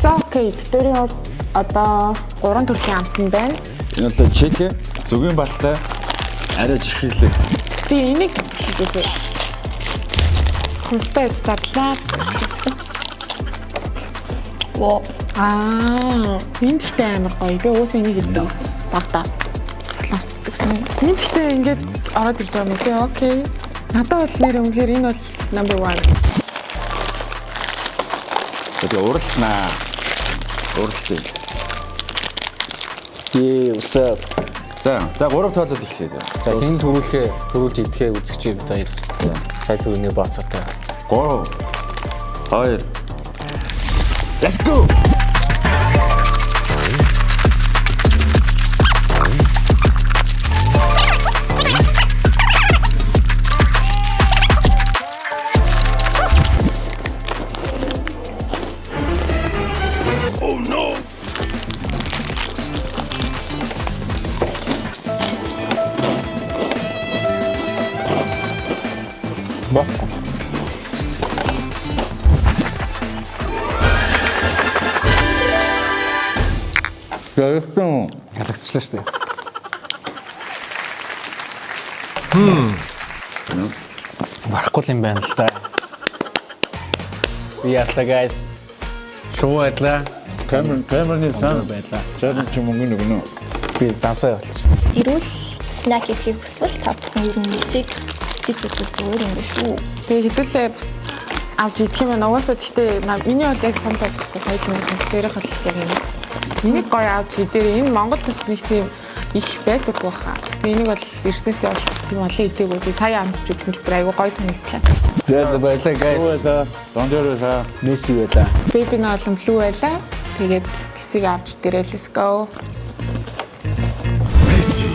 За окей. Битүүрийн бол одоо 3 төрлийн амтан байна. Энэ бол чеке, зүгийн балтай, арай чихэрлэг. Би энийг хийгээсэй. Сумстай гэж задлаа. Оо. Энэ ихтэй амар гоё. Би уус энийг хэлдэг. Багтаа. Солонгосдгсэн. Энэ ихтэй ингээд ороод ирж байгаа юм тий. Окей. Надад бол нэр өмнөхөр энэ бол number 1. Тэгээ уралднаа. Уралдъя. Усаа. За 3 тоолоод ихшээ. За хэн төрүүлж идэхээ үзэгч бид хоёр. Сая түрүүний баацаатай. 3 2 Let's go. Oh no. Бах. Яасан Халагчлаа шүү дээ. Барахгүй юм байна л да. Би ятлаа guys. Шоу байдлаа. камерны сан байдлаа. чад ч мөнгө өгнө. Би дансаа явуулж. Ирүүл снэк хийх хүсвэл та бүхэн ер нь эсийг диж үзвэл зүгээр юм биш үү? Тэгээ хэдүүлээ бас авч идэх юм байна. Угаасаа гэхдээ миний бол яг санал болгохгүй хоёулын дээрх бол яг юм. Энийг гоё авч идээ. Энэ Монгол бас нэг тийм их байдаг баха. Энийг бол эртнээсээ олж тийм олон идээгүү. Би сая амсч үзсэн гэхээр айгүй гоё санагдлаа. За баярлалаа guys. Дондороо Месси байлаа. Baby нь олон блүү байлаа. Тэгээд эсийг авч дээрээ let's go. Messi.